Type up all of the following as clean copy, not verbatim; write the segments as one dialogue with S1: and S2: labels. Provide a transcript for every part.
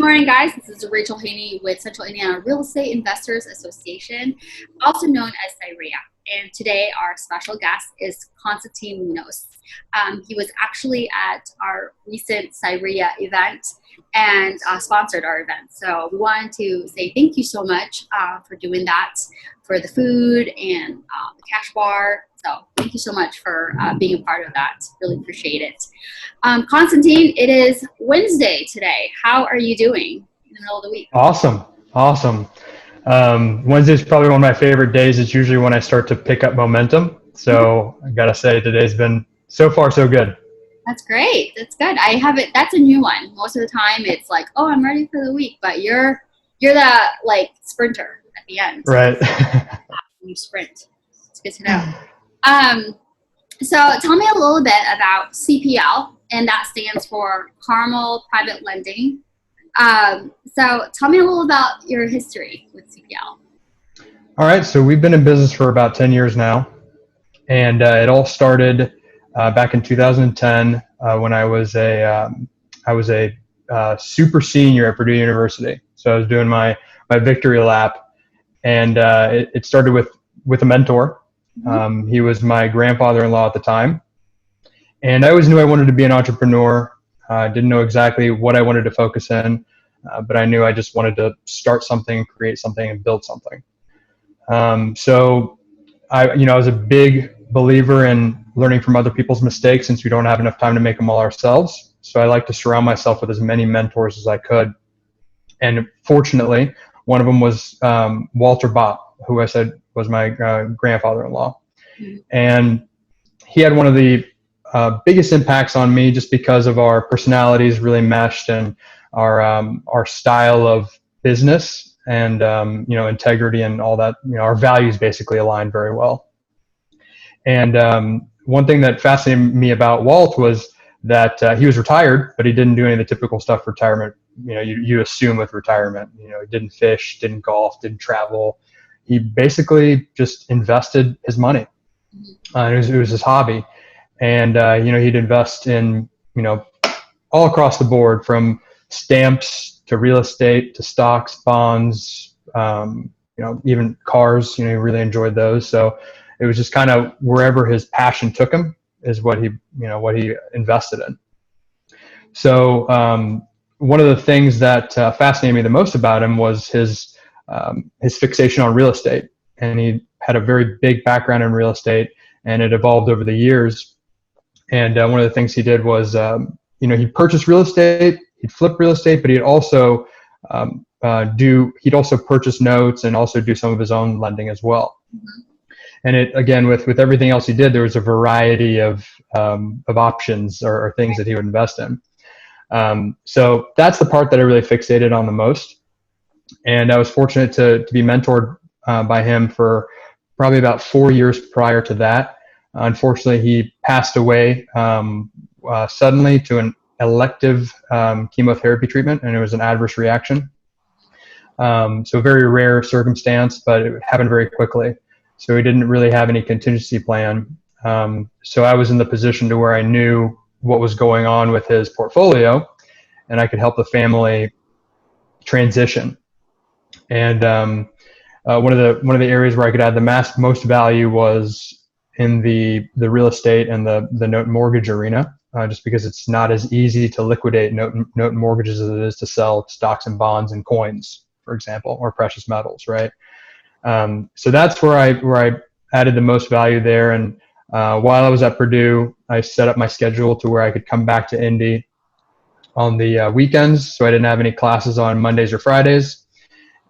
S1: morning, guys. This is Rachel Haney with Central Indiana Real Estate Investors Association, also known as Cireia. And today our special guest is Constantine Linos. He was actually at our recent Cireia event and sponsored our event. So we wanted to say thank you so much for doing that, for the food and the cash bar. So thank you so much for being a part of that. Really appreciate it. Constantine, it is Wednesday today. How are you doing in the middle of the week?
S2: Awesome. Wednesday is probably one of my favorite days. It's usually when I start to pick up momentum. So I got to say today's been so far so good.
S1: That's great. That's good. I have it. That's a new one. Most of the time it's like, oh, I'm ready for the week, but you're the like sprinter at the end.
S2: Right.
S1: You sprint. It's good to know. So tell me a little bit about CPL, and that stands for Carmel Private Lending. So tell me a little about your history with CPL.
S2: All right. So we've been in business for about 10 years now. And it all started back in 2010 when I was a super senior at Purdue University. So I was doing my victory lap, and it started with a mentor. He was my grandfather-in-law at the time. And I always knew I wanted to be an entrepreneur. Didn't know exactly what I wanted to focus in, but I knew I just wanted to start something, create something, and build something. So I was a big believer in learning from other people's mistakes, since we don't have enough time to make them all ourselves. So I like to surround myself with as many mentors as I could. And fortunately, one of them was Walter Bott, who I said was my grandfather-in-law. And he had one of the biggest impacts on me, just because of our personalities really meshed, and our style of business and integrity and all that. Our values basically aligned very well. And one thing that fascinated me about Walt was that he was retired, but he didn't do any of the typical stuff retirement. You assume with retirement. He didn't fish, didn't golf, didn't travel. He basically just invested his money. It was his hobby. And, he'd invest in, all across the board, from stamps to real estate to stocks, bonds, even cars. He really enjoyed those. So it was just kind of wherever his passion took him is what he invested in. So one of the things that fascinated me the most about him was his fixation on real estate. And he had a very big background in real estate, and it evolved over the years. And one of the things he did was, he'd purchase real estate, he'd flip real estate, but he'd also purchase notes and also do some of his own lending as well. And it, again, with everything else he did, there was a variety of options or things that he would invest in. So that's the part that I really fixated on the most. And I was fortunate to be mentored by him for probably about 4 years prior to that. Unfortunately, he passed away suddenly to an elective chemotherapy treatment, and it was an adverse reaction. So very rare circumstance, but it happened very quickly. So he didn't really have any contingency plan. So I was in the position to where I knew what was going on with his portfolio, and I could help the family transition. And one of the areas where I could add the most value was in the real estate and the note mortgage arena, just because it's not as easy to liquidate note mortgages as it is to sell stocks and bonds and coins, for example, or precious metals, right? So that's where I added the most value there. And while I was at Purdue, I set up my schedule to where I could come back to Indy on the weekends, so I didn't have any classes on Mondays or Fridays,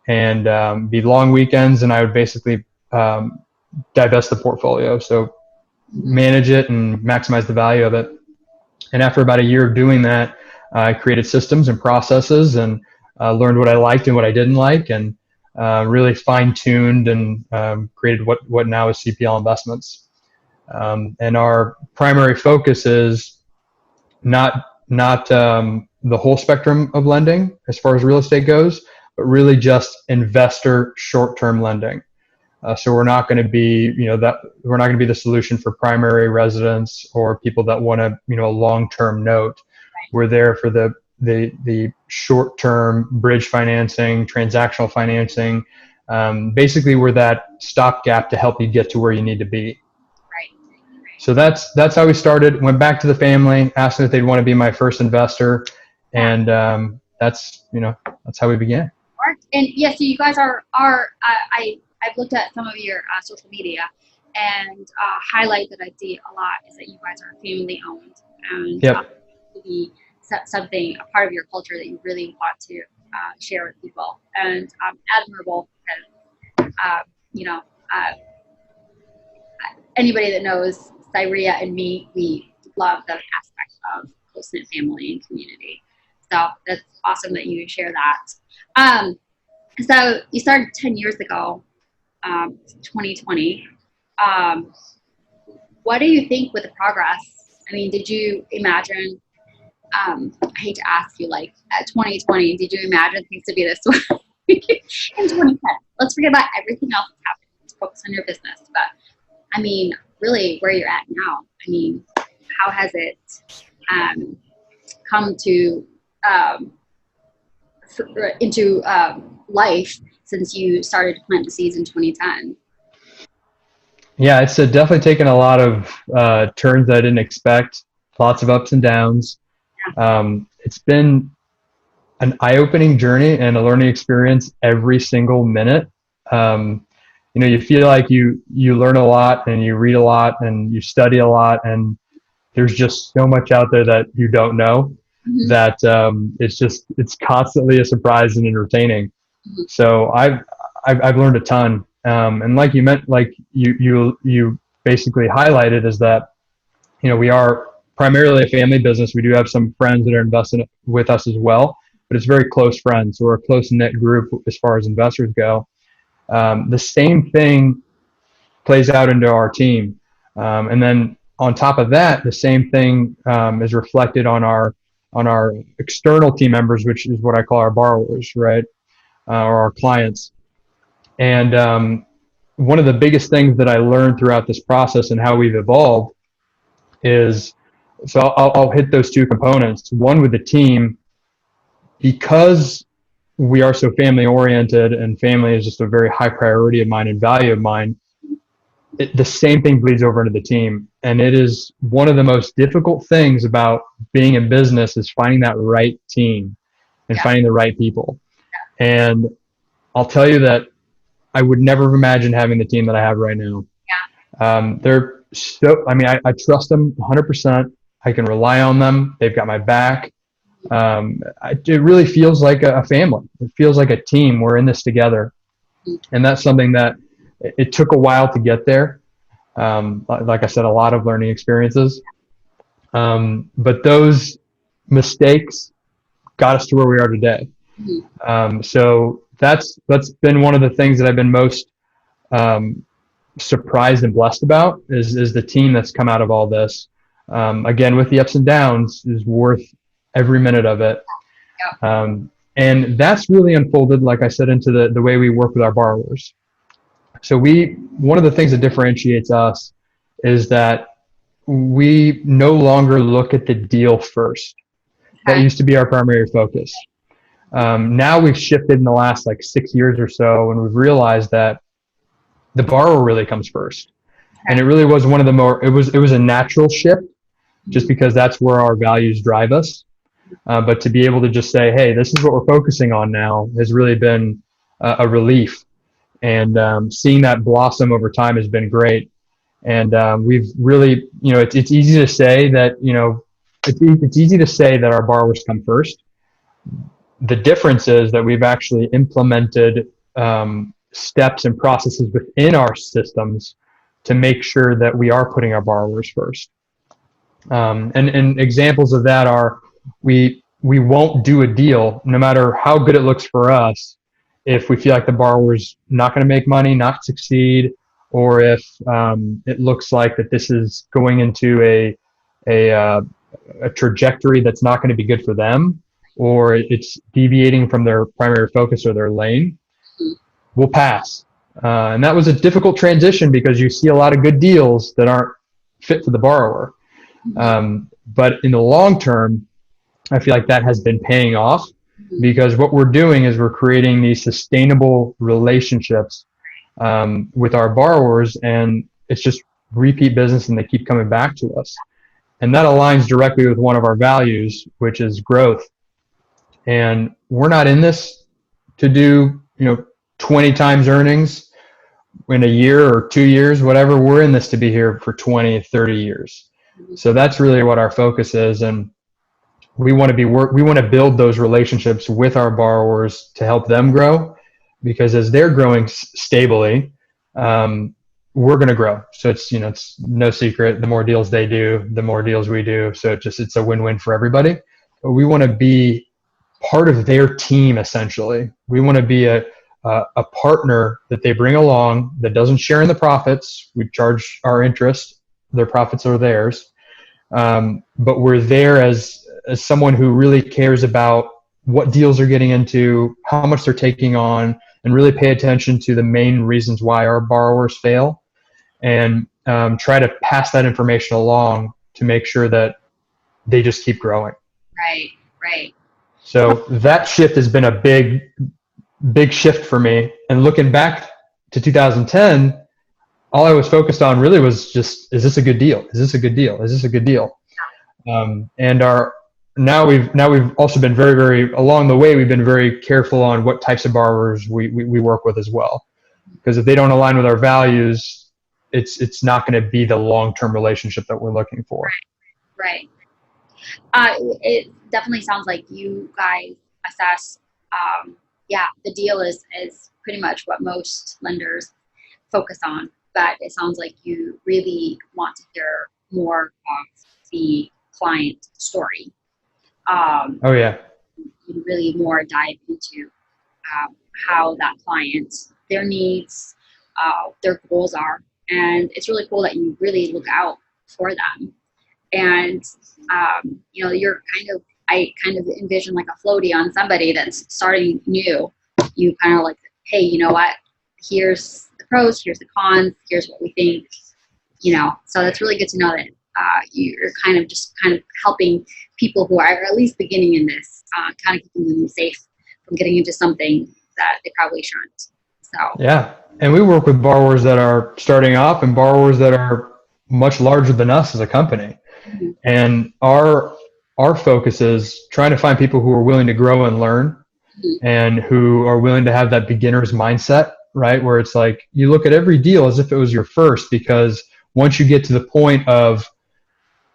S2: and be long weekends, and I would basically divest the portfolio, so manage it and maximize the value of it. And after about a year of doing that, I created systems and processes, and learned what I liked and what I didn't like, and really fine-tuned and created what now is CPL Investments. And our primary focus is not the whole spectrum of lending as far as real estate goes, but really just investor short-term lending. So we're not going to be, we're not going to be the solution for primary residents or people that want a long-term note. We're there for the the short-term bridge financing, transactional financing. Basically, we're that stopgap to help you get to where you need to be.
S1: Right.
S2: So that's how we started. Went back to the family, asked them if they'd want to be my first investor, and that's how we began.
S1: And yeah, so you guys are I've looked at some of your social media, and highlight that I see a lot is that you guys are family owned, and
S2: Yep.
S1: to be something, a part of your culture that you really want to share with people, and admirable because anybody that knows Cireia and me, we love the aspect of close-knit family and community. So that's awesome that you share that. So you started 10 years ago, 2020. What do you think with the progress? I mean, did you imagine, I hate to ask you, like at 2020, did you imagine things to be this way in 2010? Let's forget about everything else that's happened. Let's focus on your business. But I mean, really where you're at now, I mean, how has it come to into life since you started to plant the seeds in 2010?
S2: Yeah, it's definitely taken a lot of turns I didn't expect, lots of ups and downs. It's been an eye-opening journey and a learning experience every single minute. You feel like you learn a lot and you read a lot and you study a lot, and there's just so much out there that you don't know, that it's constantly a surprise and entertaining. So I've learned a ton. And like you basically highlighted, is that, we are primarily a family business. We do have some friends that are investing with us as well, but it's very close friends. So we're a close knit group as far as investors go. The same thing plays out into our team. And then on top of that, the same thing is reflected on our external team members, which is what I call our borrowers, right? Or our clients. And one of the biggest things that I learned throughout this process and how we've evolved is, so I'll hit those two components. One, with the team, because we are so family oriented and family is just a very high priority of mine and value of mine, the same thing bleeds over into the team. And it is one of the most difficult things about being in business, is finding that right team and finding the right people. And I'll tell you that I would never have imagined having the team that I have right now. They're so, I trust them 100%. I can rely on them. They've got my back. It really feels like a family. It feels like a team. We're in this together. And that's something that it took a while to get there. Like I said, a lot of learning experiences. But those mistakes got us to where we are today. So that's been one of the things that I've been most surprised and blessed about, is the team that's come out of all this. Again, with the ups and downs, is worth every minute of it. And that's really unfolded, like I said, into the way we work with our borrowers. So one of the things that differentiates us is that we no longer look at the deal first. That used to be our primary focus. Now we've shifted in the last 6 years or so, and we've realized that the borrower really comes first. And it really was one of the more, it was a natural shift, just because that's where our values drive us. But to be able to just say, hey, this is what we're focusing on now, has really been a relief. And seeing that blossom over time has been great. And we've really, it's easy to say that, it's easy to say that our borrowers come first. The difference is that we've actually implemented steps and processes within our systems to make sure that we are putting our borrowers first. And examples of that are, we won't do a deal, no matter how good it looks for us, if we feel like the borrower's not going to make money, not succeed, or if it looks like that this is going into a trajectory that's not going to be good for them, or it's deviating from their primary focus or their lane, we'll pass. And that was a difficult transition, because you see a lot of good deals that aren't fit for the borrower. But in the long term, I feel like that has been paying off, because what we're doing is we're creating these sustainable relationships with our borrowers, and it's just repeat business, and they keep coming back to us. And that aligns directly with one of our values, which is growth. And we're not in this to do, 20 times earnings in a year or 2 years, whatever. We're in this to be here for 20, 30 years. So that's really what our focus is. And we want to build those relationships with our borrowers to help them grow, because as they're growing stably, we're going to grow. So it's no secret. The more deals they do, the more deals we do. So it's a win-win for everybody. But we want to be part of their team. Essentially, we want to be a partner that they bring along that doesn't share in the profits. We charge our interest. Their profits are theirs. But we're there as someone who really cares about what deals they're getting into, how much they're taking on, and really pay attention to the main reasons why our borrowers fail, and try to pass that information along to make sure that they just keep growing.
S1: Right.
S2: So that shift has been a big shift for me. And looking back to 2010, all I was focused on really was just, is this a good deal? Is this a good deal? Is this a good deal? And now we've also been very along the way, we've been very careful on what types of borrowers we work with as well. Because if they don't align with our values, it's not going to be the long-term relationship that we're looking for.
S1: Right. It definitely sounds like you guys assess, the deal is pretty much what most lenders focus on, but it sounds like you really want to hear more of the client story.
S2: Oh yeah.
S1: You really more dive into how that client, their needs, their goals are, and it's really cool that you really look out for them. And I kind of envision like a floaty on somebody that's starting new. You kind of like, hey, you know what? Here's the pros, here's the cons, here's what we think. So that's really good to know that you're kind of helping people who are at least beginning in this, kind of keeping them safe from getting into something that they probably shouldn't. So
S2: yeah, and we work with borrowers that are starting off and borrowers that are much larger than us as a company.
S1: Mm-hmm.
S2: And our focus is trying to find people who are willing to grow and learn, mm-hmm. and who are willing to have that beginner's mindset, right? Where it's like you look at every deal as if it was your first, because once you get to the point of,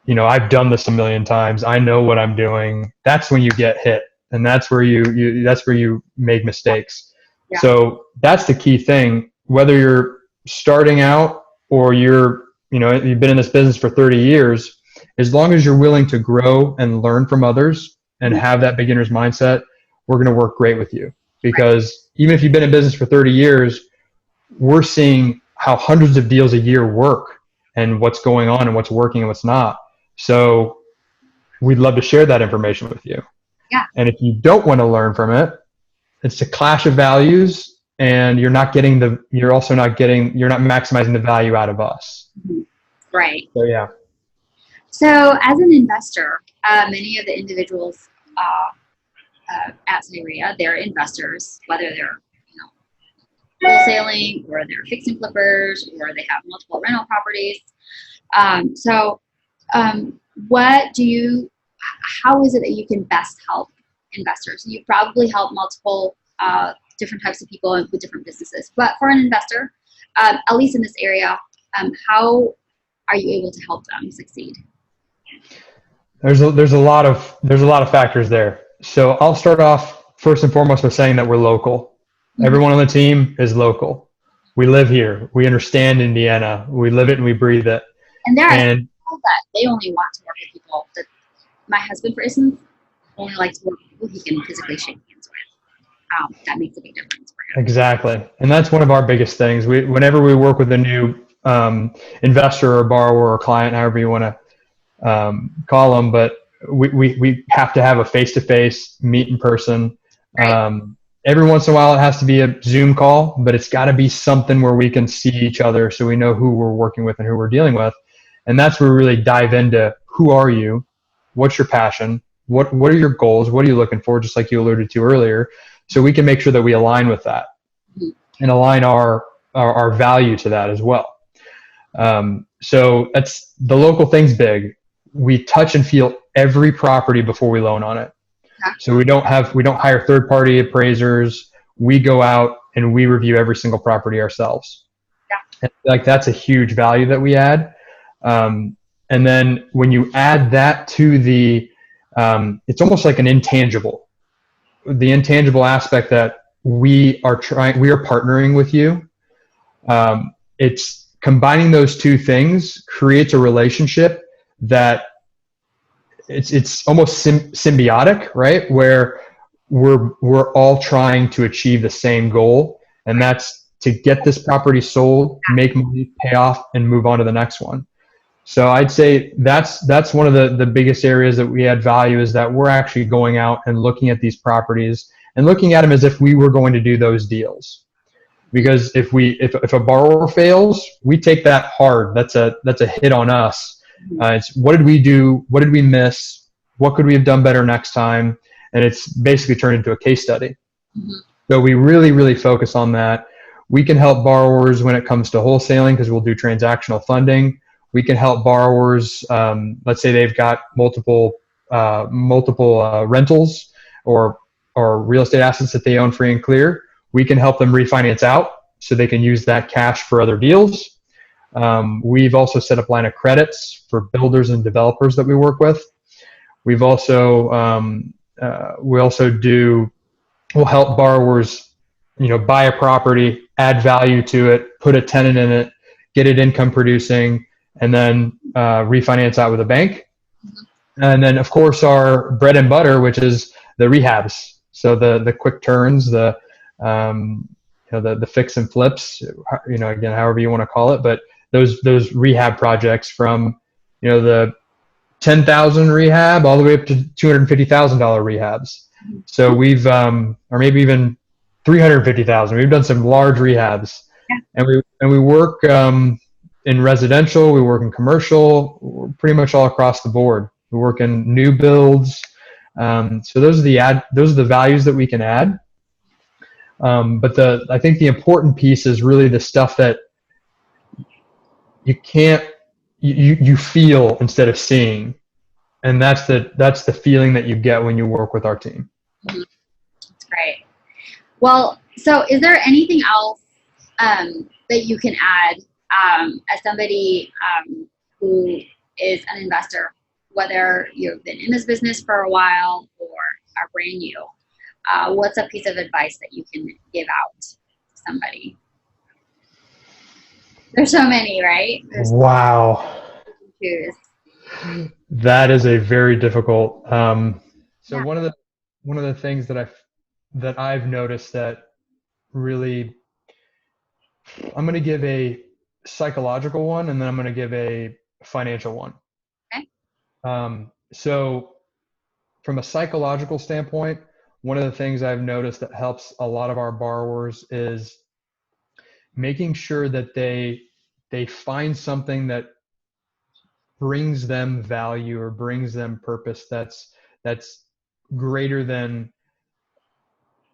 S2: I've done this a million times, I know what I'm doing, that's when you get hit, and that's where you make mistakes. Yeah. So that's the key thing. Whether you're starting out or you've been in this business for 30 years, as long as you're willing to grow and learn from others and have that beginner's mindset, we're going to work great with you. Because even if you've been in business for 30 years, we're seeing how hundreds of deals a year work and what's going on and what's working and what's not. So we'd love to share that information with you.
S1: Yeah.
S2: And if you don't want to learn from it, it's a clash of values, and you're not maximizing the value out of us.
S1: Mm-hmm. Right.
S2: So yeah.
S1: So as an investor, many of the individuals at Cireia, they're investors, whether they're wholesaling or they're fix and flippers or they have multiple rental properties. How is it that you can best help investors? You probably help multiple different types of people with different businesses, but for an investor, at least in this area, how are you able to help them succeed?
S2: There's a lot of factors there. So I'll start off first and foremost by saying that we're local. Mm-hmm. Everyone on the team is local. We live here. We understand Indiana. We live it and we breathe it.
S1: And there are people that they only want to work with people. My husband, for instance, only likes to work with people he can physically shake hands with. That makes a big difference for him.
S2: Exactly. And that's one of our biggest things. Whenever we work with a new investor or borrower or client, however you want to call them, but we have to have a face-to-face meet in person. Right. Every once in a while it has to be a Zoom call, but it's got to be something where we can see each other so we know who we're working with and who we're dealing with. And that's where we really dive into who are you, what's your passion, What are your goals? What are you looking for? Just like you alluded to earlier, so we can make sure that we align with that and align our value to that as well. So that's the local thing's big. We touch and feel every property before we loan on it. So we don't hire third party appraisers. We go out and we review every single property ourselves. And like that's a huge value that we add. And then when you add that to it's almost like an intangible. The intangible aspect that we are partnering with you. It's combining those two things creates a relationship that it's almost symbiotic, right? Where we're all trying to achieve the same goal, and that's to get this property sold, make money, pay off, and move on to the next one. So I'd say that's one of the biggest areas that we add value, is that we're actually going out and looking at these properties and looking at them as if we were going to do those deals. Because if a borrower fails, we take that hard. That's a hit on us. It's what did we do? What did we miss? What could we have done better next time? And it's basically turned into a case study. So we really, really focus on that. We can help borrowers when it comes to wholesaling because we'll do transactional funding. We can help borrowers. Let's say they've got multiple rentals or real estate assets that they own free and clear. We can help them refinance out so they can use that cash for other deals. We've also set up line of credits for builders and developers that we work with. We've also we'll help borrowers, buy a property, add value to it, put a tenant in it, get it income producing, and then refinance out with a bank. And then of course our bread and butter, which is the rehabs. So the quick turns, the fix and flips, again, however you want to call it, but those rehab projects from, the 10,000 rehab all the way up to $250,000 rehabs. So we've, or maybe even 350,000. We've done some large rehabs, and we work in residential, we work in commercial, pretty much all across the board. We work in new builds. So those are the values that we can add. But I think the important piece is really the stuff that you feel instead of seeing. And that's the feeling that you get when you work with our team.
S1: That's great. Well, so is there anything else that you can add as somebody who is an investor, whether you've been in this business for a while or are brand new? What's a piece of advice that you can give out to somebody? There's so many, right?
S2: Wow. That is a very difficult. So one of the things that I've noticed that really, I'm going to give a psychological one, and then I'm going to give a financial one. Okay. So from a psychological standpoint, one of the things I've noticed that helps a lot of our borrowers is making sure that they find something that brings them value or brings them purpose that's greater than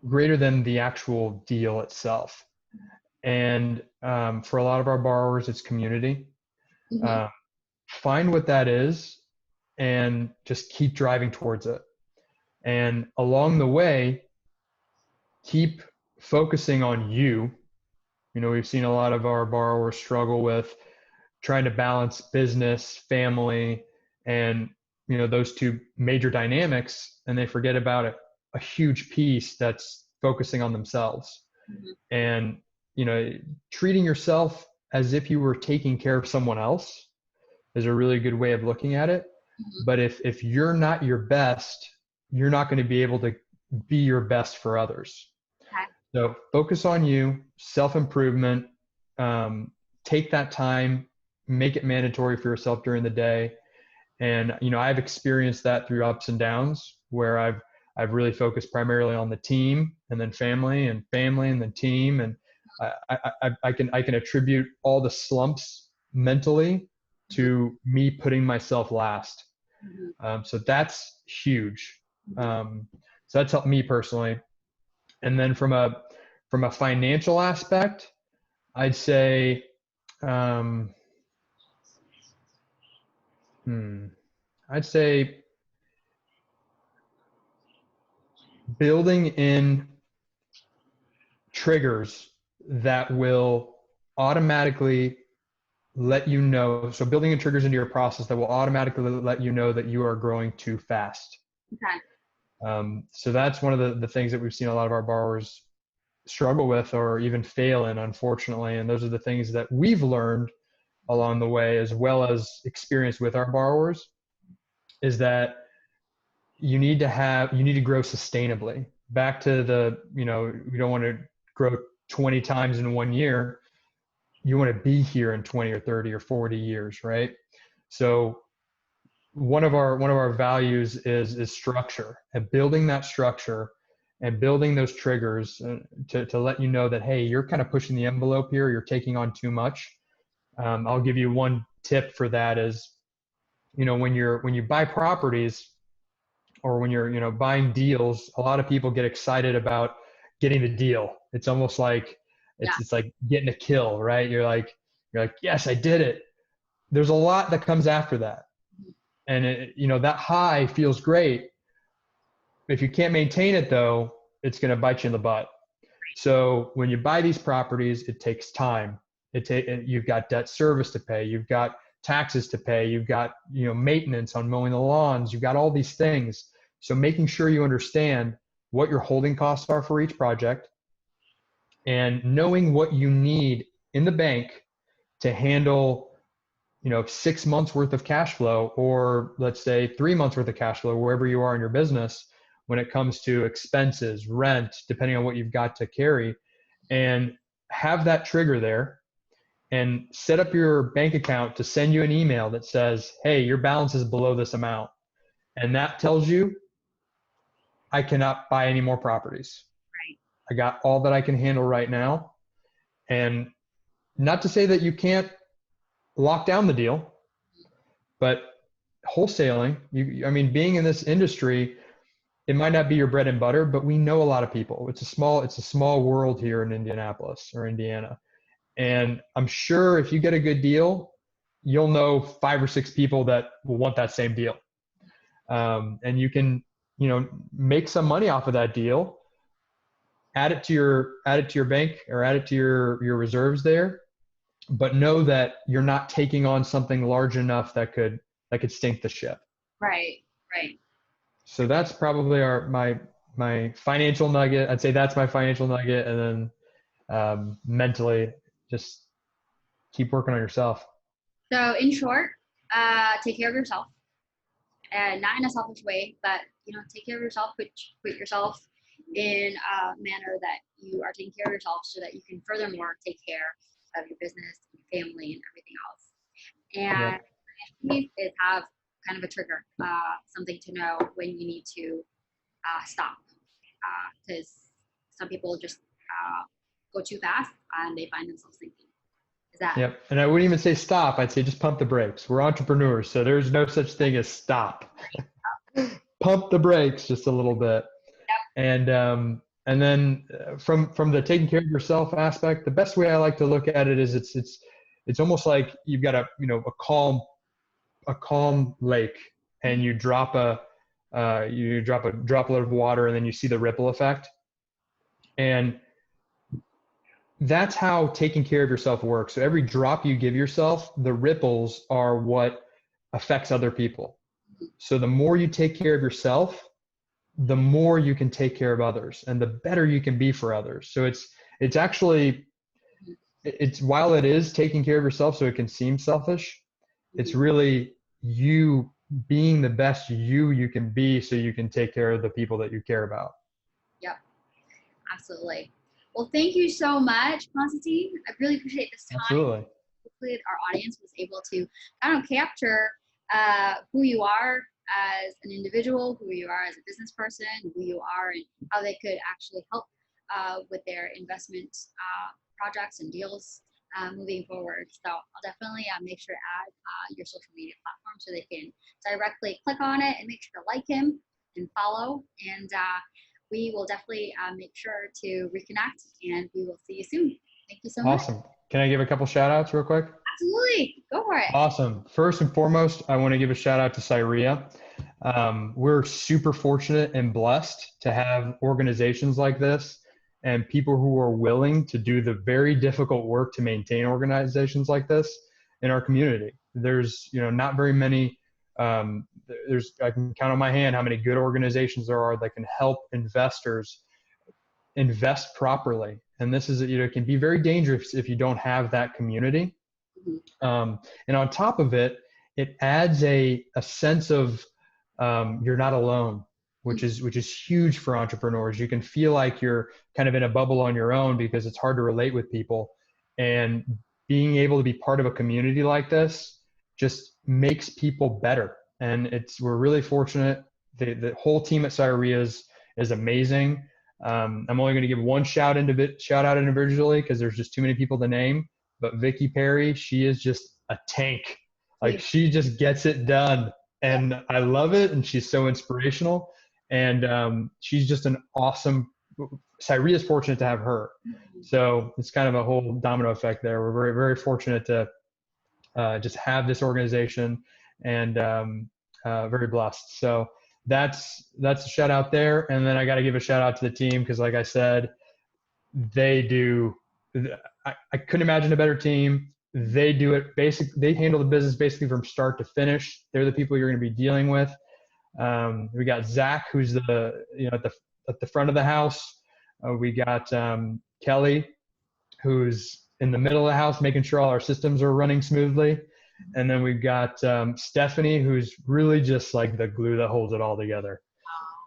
S2: the actual deal itself. And for a lot of our borrowers, it's community. Find what that is and just keep driving towards it. And along the way, keep focusing on you. We've seen a lot of our borrowers struggle with trying to balance business, family, and, those two major dynamics, and they forget about a huge piece that's focusing on themselves. And, treating yourself as if you were taking care of someone else is a really good way of looking at it. But if you're not your best, you're not going to be able to be your best for others. Okay. So focus on you, self-improvement, take that time, make it mandatory for yourself during the day. And, I've experienced that through ups and downs where I've really focused primarily on the team, and then family and then team. And I can attribute all the slumps mentally to me putting myself last.
S1: Mhm.
S2: So that's huge.
S1: Mhm.
S2: So that's helped me personally. And then from a financial aspect, I'd say, um, hmm, I'd say building in triggers that will automatically let you know. So building in triggers into your process that will automatically let you know that you are growing too fast.
S1: Okay.
S2: So that's one of the things that we've seen a lot of our borrowers struggle with or even fail in, unfortunately. And those are the things that we've learned along the way, as well as experience with our borrowers, is that you need to grow sustainably. Back to we don't want to grow 20 times in 1 year. You want to be here in 20 or 30 or 40 years, right? So one of our values is structure, and building that structure and building those triggers to let you know that, hey, you're kind of pushing the envelope here, you're taking on too much. I'll give you one tip for that is, when you buy properties, or when you're buying deals, a lot of people get excited about getting the deal. It's almost like
S1: Yeah.
S2: it's like getting a kill, right? You're like, yes, I did it. There's a lot that comes after that, and that high feels great. If you can't maintain it, though, it's going to bite you in the butt. So when you buy these properties, it takes time. You've got debt service to pay. You've got taxes to pay. You've got maintenance on mowing the lawns. You've got all these things. So making sure you understand what your holding costs are for each project, and knowing what you need in the bank to handle 6 months worth of cash flow, or let's say 3 months worth of cash flow, wherever you are in your business, when it comes to expenses, rent, depending on what you've got to carry, and have that trigger there, and set up your bank account to send you an email that says, hey, your balance is below this amount. And that tells you, I cannot buy any more properties.
S1: Right.
S2: I got all that I can handle right now. And not to say that you can't lock down the deal, but wholesaling, being in this industry, it might not be your bread and butter, but we know a lot of people. It's a small world here in Indianapolis or Indiana. And I'm sure if you get a good deal, you'll know 5 or 6 people that will want that same deal. And you can, make some money off of that deal, add it to your bank, or add it to your reserves there. But know that you're not taking on something large enough that could sink the ship.
S1: Right. Right.
S2: So that's probably my financial nugget. I'd say that's my financial nugget, and then mentally, just keep working on yourself.
S1: So in short, take care of yourself, and not in a selfish way, but take care of yourself. Put yourself in a manner that you are taking care of yourself, so that you can furthermore take care of your business, your family, and everything else. And
S2: Yep.
S1: is have kind of a trigger, something to know when you need to stop, because some people just go too fast and they find themselves sinking. Is that?
S2: Yep. And I wouldn't even say stop. I'd say just pump the brakes. We're entrepreneurs, so there's no such thing as stop. Pump the brakes just a little bit.
S1: Yep.
S2: And then from the taking care of yourself aspect, the best way I like to look at it is it's almost like you've got a calm lake, and you drop a droplet of water, and then you see the ripple effect. And that's how taking care of yourself works. So every drop you give yourself, the ripples are what affects other people. So the more you take care of yourself, the more you can take care of others, and the better you can be for others. So it's actually, it's while it is taking care of yourself, so it can seem selfish, it's
S1: Mhm.
S2: really you being the best you can be, so you can take care of the people that you care about.
S1: Yep. Absolutely. Well, thank you so much, Constantine. I really appreciate this time.
S2: Absolutely.
S1: Hopefully, our audience was able to, I don't know, capture who you are as an individual, who you are as a business person, who you are, and how they could actually help with their investment projects and deals moving forward. So I'll definitely make sure to add your social media platform so they can directly click on it and make sure to like him and follow. And we will definitely make sure to reconnect, and we will see you soon. Thank you so much.
S2: Awesome. Can I give a couple shout outs real quick?
S1: Absolutely. Go for it.
S2: Awesome. First and foremost, I want to give a shout out to Cireia. We're super fortunate and blessed to have organizations like this and people who are willing to do the very difficult work to maintain organizations like this in our community. There's, not very many. I can count on my hand how many good organizations there are that can help investors invest properly. And this is, it can be very dangerous if you don't have that community. And on top of it, it adds a sense of you're not alone, which is huge for entrepreneurs. You can feel like you're kind of in a bubble on your own because it's hard to relate with people. And being able to be part of a community like this just makes people better. And we're really fortunate. The whole team at Cireia is amazing. I'm only going to give one shout out individually because there's just too many people to name. But Vicky Perry, she is just a tank. Like, she just gets it done. And I love it. And she's so inspirational. And she's just an awesome. Cireia is fortunate to have her. So it's kind of a whole domino effect there. We're very, very fortunate to just have this organization, and very blessed. So that's a shout out there. And then I got to give a shout out to the team because, like I said, they do. I couldn't imagine a better team. They do it they handle the business basically from start to finish. They're the people you're going to be dealing with. We got Zach, who's at the front of the house. We got Kelly, who's in the middle of the house, making sure all our systems are running smoothly. And then we've got Stephanie, who's really just like the glue that holds it all together.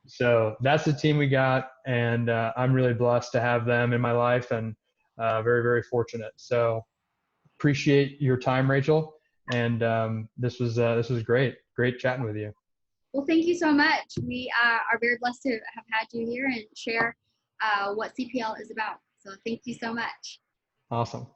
S2: So that's the team we got, and I'm really blessed to have them in my life, and very, very fortunate. So appreciate your time, Rachel, and this was great chatting with you.
S1: Well, thank you so much. We are very blessed to have had you here and share what CPL is about. So thank you so much.
S2: Awesome.